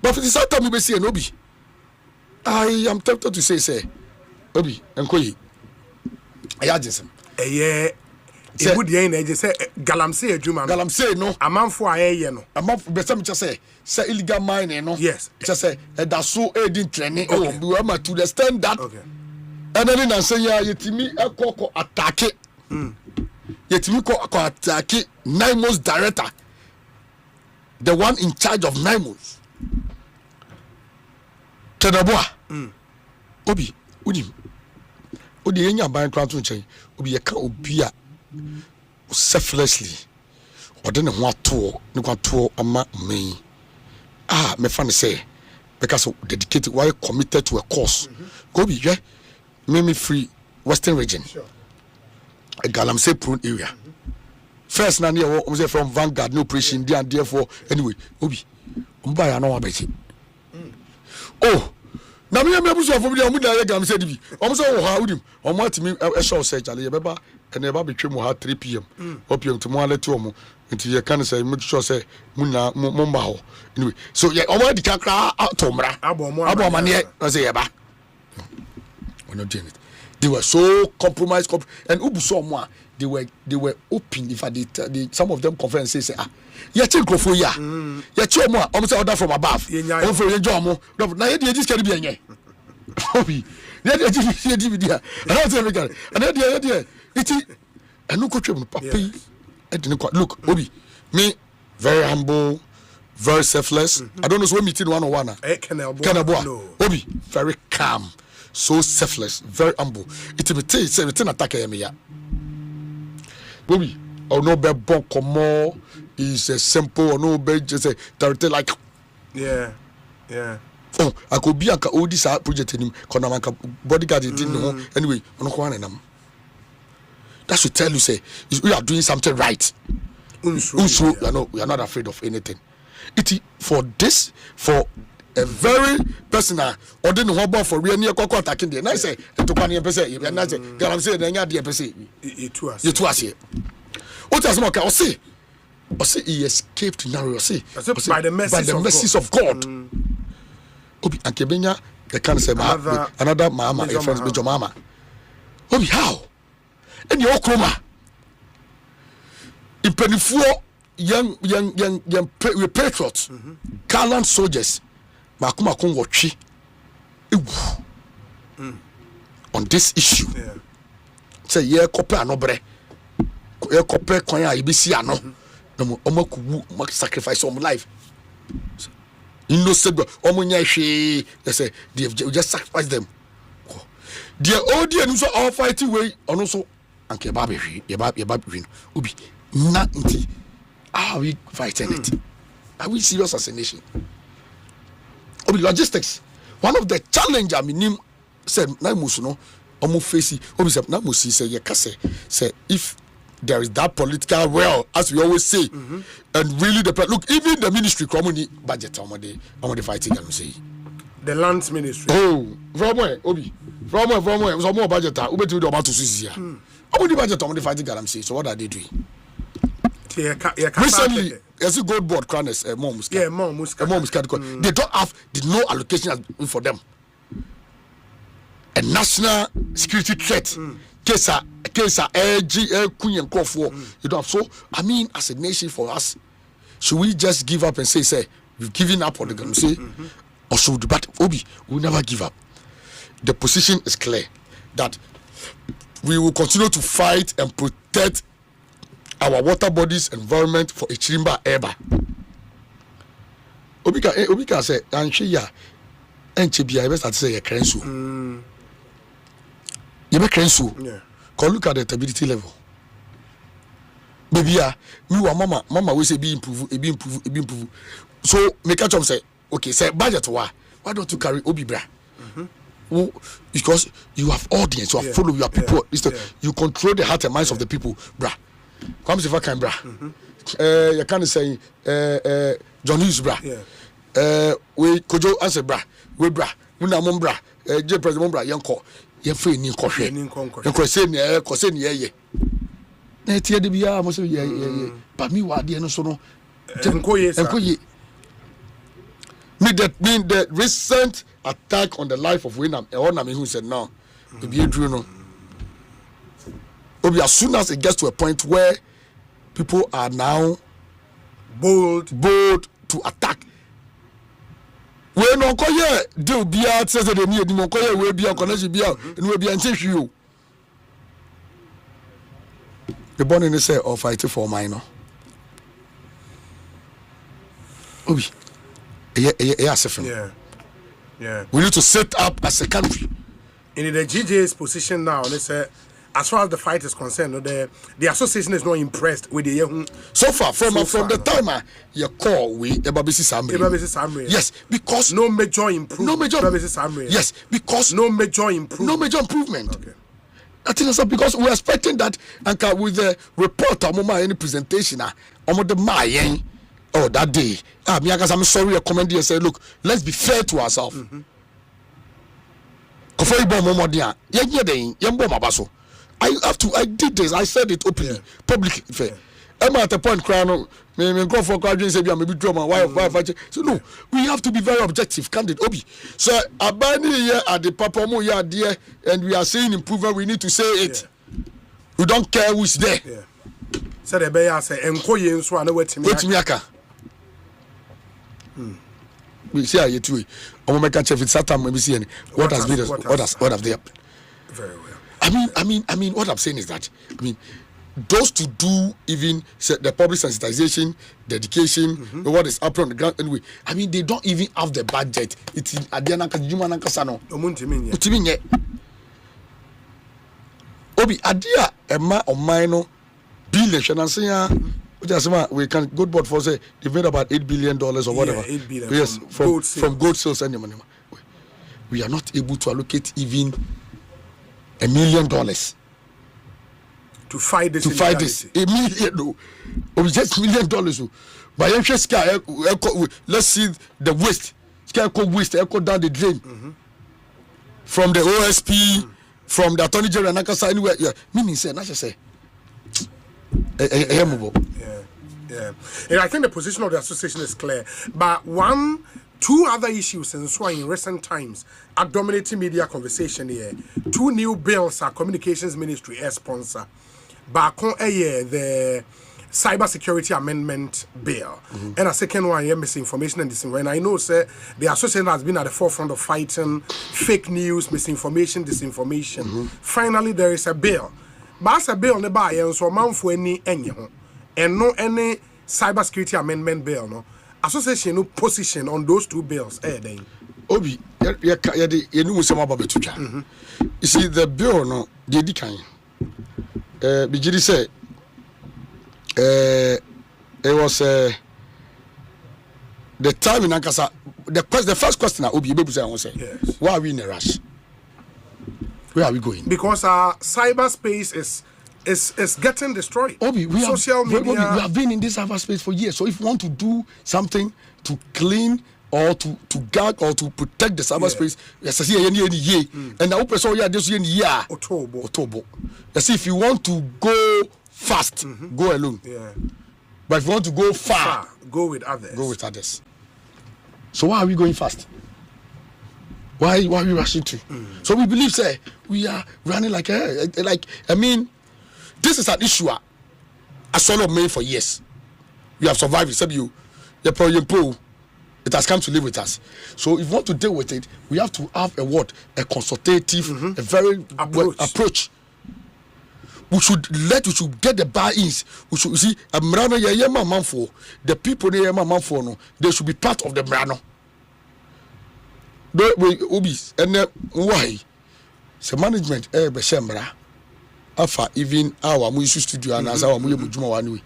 But for the same time, we say Obi. I am tempted to say Obi Nkoyi. Ayajisem. Say good yen e say Galamsey adwuma. Galamsey no. Amanfo ayeye no. Amanfo be say illegal mining no. Yes. Just say that so aiding training to the extent that and then na say ya yetimi ekoko attack it. Yetimi ko attack it. Naimos director. The one in charge of Naimos. Tedaboa. Obi, udim. Odi enya ban kwanto nchen. Obi ye ka obi a selflessly ode ne ho ato ne kwato ama me fan say because dedicated why committed to a cause go be me free western region a Galamsey prone area first na near say from Vanguard no operation there and therefore anyway obi mba ya no abechi na me abuso afo bi o mu da ya Galamsey di bi o so wo ha udim o mo atimi e show say chale ye beba and eba betwe mo ha 3 pm opium to mo aleti omo nti ye kan say make sure say muna mo mba ho anyway so ye omo di kakra atomra abo mane na say ye ba we not doing it. They were so compromised and ubuso omo they were open. In fact they some of them conference say ye che grofo ya ye che omo omo say order from above omo for ye jomo na ye dey just carry bi enye obi ye dey DVD and I say make and dey iti enu ko twem papa yi edine kwa look obi me very humble, very selfless. I don't know so we meeting one on one Kenabo obi very calm, so selfless, very humble. It be say everything attack me ya obi or no be bon komo is a simple or no be just a director like yeah oh I could be aka all this project him konamanka bodyguard didn't know anyway ono ko anam. That should tell you say we are doing something right. Unsu, we are not afraid of anything. It for a very personal or didn't hold for real near cocoa attacking the nice say to Pani and Pese, and I say Galamsey and Yadi Pese. It was here. What has Moka Osei? Osei he escaped narrow by the mercies of God. Obi and Kebenya, the can say another Mahama, a friend Major Mahama. Obi how? And your chroma in Penifua, young patriots, gallant soldiers, Makuma Kongochi on this issue. Say, yeah, copper no bre, yeah, copper coin, Ibisiano, no more sacrifice some life. Innocent, Omunyashi, they say, they have just sacrificed them. Dear audience are all fighting way, and also. Anke baby win ubi nanti are we fighting it? Are we serious assassination? Obi logistics one of the challenge I mean said na musuno omo face obi say na musi say ye kase say if there is that political will as we always say and really the look even the ministry community budget omo dey fighting am say the lands ministry from where obi from where so more budget ubeti do about to see here. How the budget on the fighting Galamsey? So what are they doing? Recently, there's a gold board crowns more muscat. Yeah, more muscat. They don't have the no allocation for them. A national security threat. Case Kunyan Crawford. You don't have so. I mean, as a nation for us, should we just give up and say we've given up on the Galamsey, or should but Obi we never give up? The position is clear that. We will continue to fight and protect our water bodies, environment for a Chirimba Eba. Obika say, Anshiya, Enchibia, I best say a crensu. You make crensu. Look at the stability level. Baby, me wa mama we say be improve. So make a job say, okay, say budget why don't you carry Obi bra? Because you have audience, you have follow your people. You control the heart and minds of the people, brah. Comes if I can, brah. You can't say John Hughes, brah. We Kojo answer, brah. We brah. Muna mum brah. J President brah. Yanko. Yan free ni koshe. Yanko say ni ye. Na tie de bia mo say ye. But me wa de no so no. Enko ye. Me With the recent attack on the life of Winam, who said no, as soon as it gets to a point where people are now bold to attack. We no koye deal bia says the me di mo koye we bia connection bia no we bia nche you. The born in say or fight for mine no. Obi. Yeah. We need to set up as a country. In the GJ's position now, they say as far as the fight is concerned, the association is not impressed with the so far from the time you call we Ebabisi Samre. Yes, because no major improvement. Yes, because no major improvement. Okay. I think that's because we're expecting that and with the report any presentation that day. I'm sorry, I commend you and say, look, let's be fair to ourselves. I did this. I said it openly, publicly. I'm at the point crying. Go for graduate say maybe drama. Why? So no, we have to be very objective, candid. Obi. So abani here at the Papa Mo here there, and we are saying improvement. We need to say it. We don't care who's there. So the bear say enkoye nso ana wetimi aka. We see you too. Make chef it's Saturday we see what have they happened? Very well. I mean, what I'm saying is that those to do even the public sensitization, the education, what is happening on the ground anyway. They don't even have the budget. It's in Adiana Kajuma Nankasano. Omuntiminye. Obi Adia Emma or Mino billion and say we can good board for say they made about $8 billion or whatever. 8 billion. Yes, from gold sales and money. We are not able to allocate even $1 million to fight this. $1 million, or just $1 million. But let's see the waste. Waste echo down the drain from the OSP, from the Attorney General Nakasa anywhere. Yeah, meaning say, not just say. Yeah. And I think the position of the association is clear. But two other issues in recent times are dominating media conversation here. 2 new bills are Communications Ministry as sponsor. Bakon the Cybersecurity Amendment Bill. And a second one, misinformation and disinformation. And I know, sir, the association has been at the forefront of fighting fake news, misinformation, disinformation. Finally, there is a bill. But as a bill, ne buy and so man for any and no any Cybersecurity Amendment Bill, no. Association no position on those 2 bills. Obi, you see the bill no they decline. Bijiri say it was the time in Ankasa. The first question Obi you say yes. Why are we in a rush? Where are we going? Because our cyberspace is getting destroyed. Obi, we have been in this cyberspace for years. So if you want to do something to clean or to guard or to protect the cyberspace, and now person this year October. If you want to go fast, go alone. Yeah. But if you want to go far, go with others. So why are we going fast? Why are we rushing to? So we believe, say, we are running like this is an issue. A solo made for years. We have survived. It has come to live with us. So if we want to deal with it, we have to have a consultative, a very approach. We should get the buy-ins. We should see a Mrano Yayama Manfo. The people Yayama Manfo no, they should be part of the Mrano. Obis and why? So management Beshemra Alpha even our music studio and as our Mujuma one way.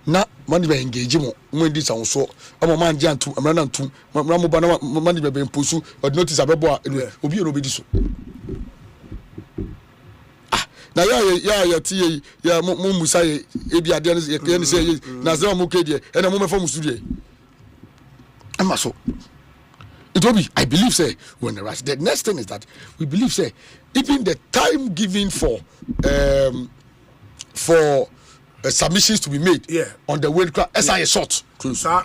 Na management engage when this and so I'm a man jantu, I'm running to Ramubana management being pursue or notice a bebo will be obedient. Now ya Mumusai Ebia Dennis say Nazar Mukedi and a moment from studio. I'm so. It will be, I believe, say, when the rush. The next thing is that we believe, say, even the time given for submissions to be made on the weight class. SI short. Sir,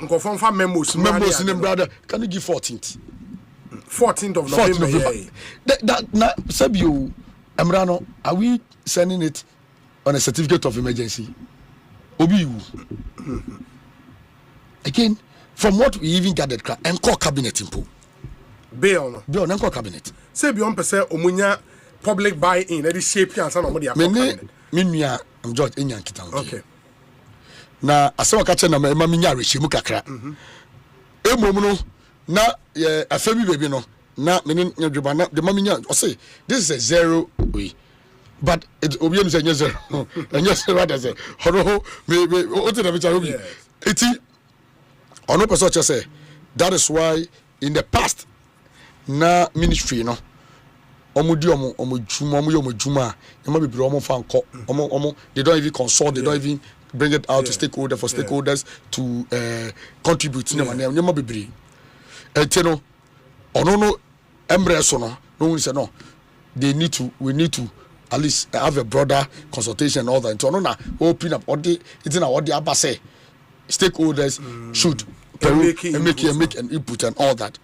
memos in the brother. Can you give 14th? 14th of November. That now, Sabio, Emrano, are we sending it on a certificate of emergency? Obi. Again, from what we even gathered, and call cabinet impo. Bill, and call cabinet. Say beyond per se, Omunya public buy-in, that is shape and some of the Minya, I'm George Inyan Kitan. Okay. Na asawa kache na maminya rechimu kakra. Emomuno na afemi baby no na menin nyadweba na de maminya say this is a zero way. But it obiem say zero. And yes rather say horo me o te na me charobi. Eti ono person say that is why in the past na ministry no omudi omujuma nyama bibiri omo fa nko omo they don't even consult, they don't even bring it out to stakeholders to contribute nyama bibiri eteno ono no embre so no we say no we need to at least have a broader consultation and all that ono na open up all the it's na what the aba say stakeholders should make an input and all that.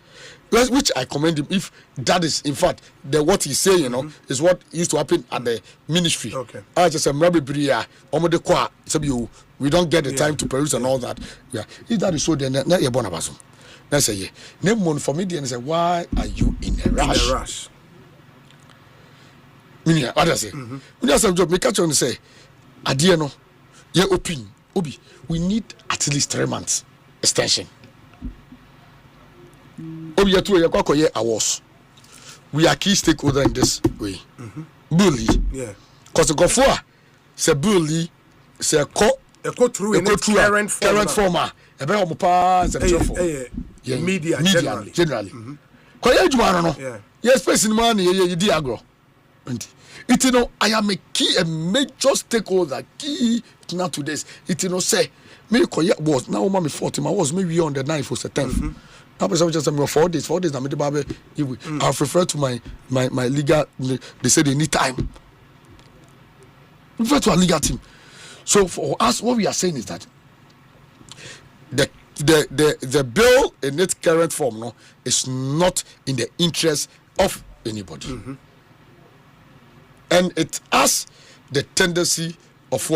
Which I commend him if that is in fact what he's saying, is what used to happen at the ministry. Okay. I just say we don't get the time to peruse and all that. Yeah. If that is so, then not your bonabaso. Let's say name one for me and say, why are you in a rush? In a rush. What I say? When I say job, me catch on say, Adiano, ye opinion, Obi, we need at least 3 months extension. We are awards. We are key stakeholder in this way. Bully. Yeah. Because the Gofua, say bully, say through current former. Media generally. Yes, person money, you diagro. It I am a major stakeholder, key now to this. It say, me was now mommy 40, I was maybe on the 9th or the 10th. Just 4 days. I've referred to my legal. They say they need time. Refer to our legal team. So for us, what we are saying is that the bill in its current form is not in the interest of anybody, and it has the tendency of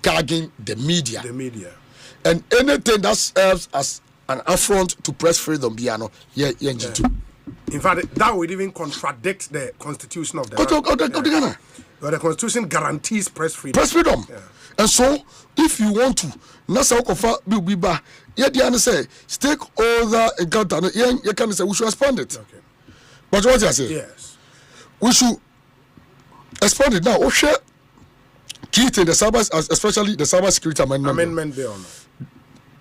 gagging the media. And anything that serves as an affront to press freedom, in fact, that would even contradict the constitution of the Ghana. But the constitution guarantees press freedom. Yeah. And so, if you want to, say stakeholder encounter, you can say we should expand it. Okay. But what I say? Yes. We should expand it now. Key to the cyber, especially the cyber security amendment bill.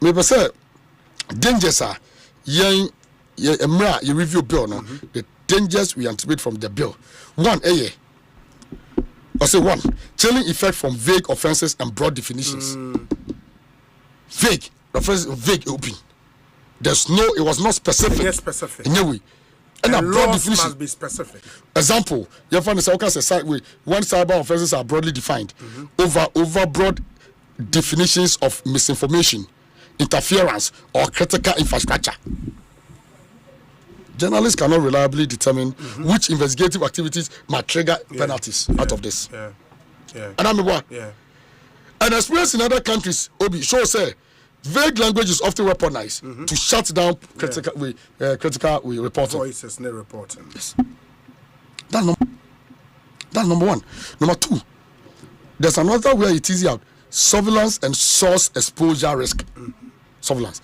Maybe say dangers are you review bill the dangers we anticipate from the bill. One, chilling effect from vague offenses and broad definitions. Vague offenses, vague open. It was not specific. Yes, specific. Anyway, and a broad definition must be specific. Example, you find the when cyber offenses are broadly defined, over broad definitions of misinformation, interference, or critical infrastructure. Journalists cannot reliably determine which investigative activities might trigger penalties out of this. And I mean what? An experience in other countries, shows vague language is often weaponized to shut down critical reporting. Voices, no reporting. Yes. That's number one. Number two, there's another where it is out. Surveillance and source exposure risk. Surveillance.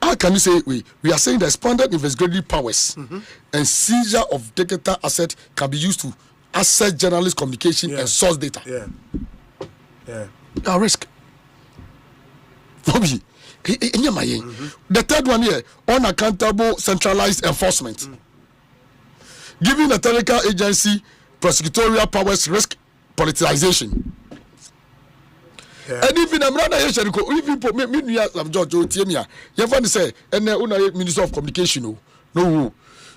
How can you say we are saying the expanded investigative powers and seizure of digital assets can be used to access journalist communication and source data? A risk. The third one here, unaccountable centralized enforcement. Giving the technical agency prosecutorial powers risk politicization. And even I'm not even me George Otiemia. You find say and Minister of Communication no.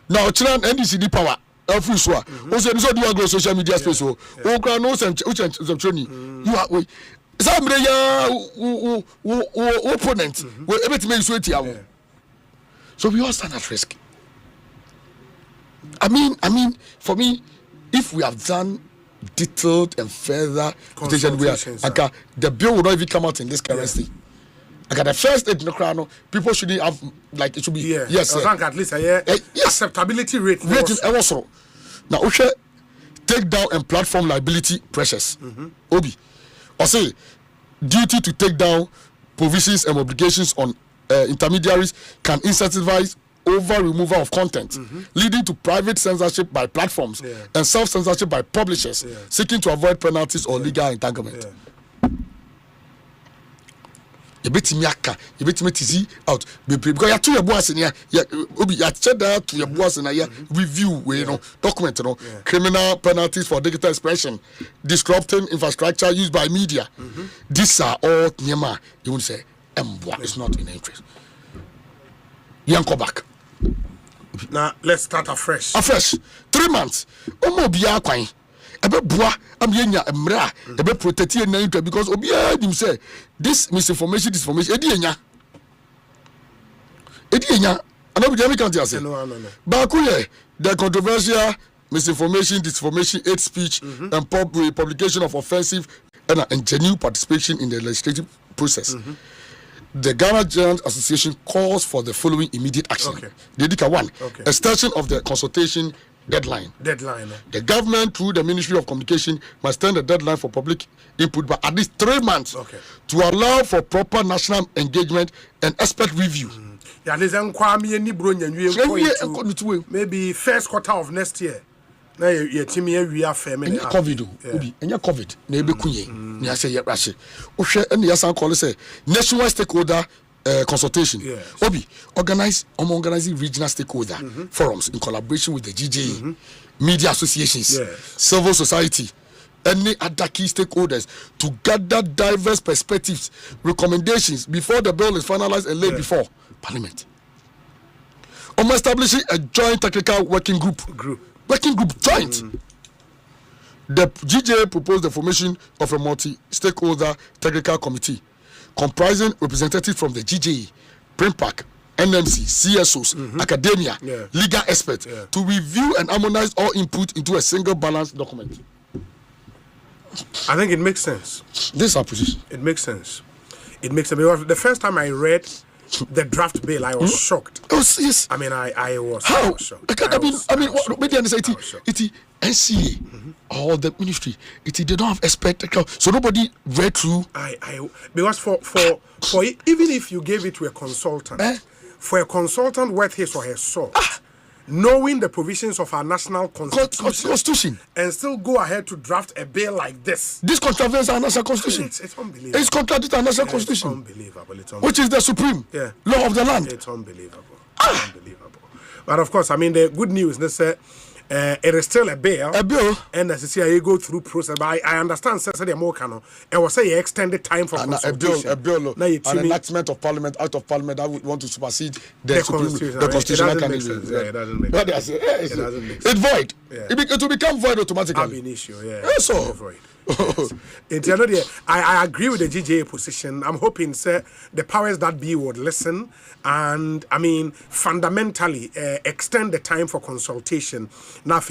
Now Chiran NDCD power Elfuswa. Also do social media space. No you are some opponent will everything sweet. So we all stand at risk. I mean, for me, if we have done detailed and further consultation, the bill will not even come out in this currency. The first people shouldn't have like it should be yes. At least acceptability rate. Also, now take down and platform liability pressures. Obi, Osei, duty to take down provisions and obligations on intermediaries can incentivize over removal of content, leading to private censorship by platforms and self-censorship by publishers seeking to avoid penalties or legal entanglement. You bet me see out because you your boss in here. Obi, you check that to your boss in here. Review, document, criminal penalties for digital expression, disrupting infrastructure used by media. These are all nyama. You won't say, it's not in interest. You can come back. Now let's start afresh. 3 months. Omo biya kwan. Ebe bua am yenya emra. Ebe protect ye na interest because obiya dim say this misinformation, disinformation. Edi yenya. Anobi jami kan ti say. No. Baku ye the controversial misinformation, disinformation, hate speech, and publication of offensive and genuine participation in the legislative process. The Ghana Journalists Association calls for the following immediate action. Dedica 1. Extension of the consultation deadline. The government, through the Ministry of Communication, must extend the deadline for public input by at least 3 months to allow for proper national engagement and expert review. Maybe first quarter of next year. COVID na ebe kunye na say yebrase ohwe na yasan call say national stakeholder consultation obi organizing regional stakeholder forums in collaboration with the GJA media associations civil society any other key stakeholders to gather diverse perspectives recommendations before the bill is finalized and laid before parliament. Establishing a joint technical working group joint. The GJA proposed the formation of a multi-stakeholder technical committee comprising representatives from the GJA, PRIMPAC, NMC, CSOs, academia, legal experts to review and harmonize all input into a single balanced document. I think it makes sense. This is our position. It makes sense. Because the first time I read the draft bill, I was shocked. Yes. I mean, I was shocked. I mean, what media say it NCA or the ministry, they don't have expert, so nobody read through. Because for even if you gave it to a consultant, for a consultant worth his or her salt, knowing the provisions of our national constitution and still go ahead to draft a bill like this. This contravenes our national constitution. It's unbelievable. It's contradicts our national constitution. It's unbelievable. Which is the supreme law of the land. It's unbelievable. Unbelievable. But of course, I mean, the good news is that it is still a bill. And as you see, I go through process. But I understand, the more canon. It was a extended time for consultation. A bill, an enactment of parliament, out of parliament, that would want to supersede the constitutional candidate. It doesn't make sense. It doesn't make sense. It's void. It will become void automatically. That'll be an issue, so void. I agree with the GJA position. I'm hoping, sir, the powers that be would listen and, I mean, fundamentally extend the time for consultation. Because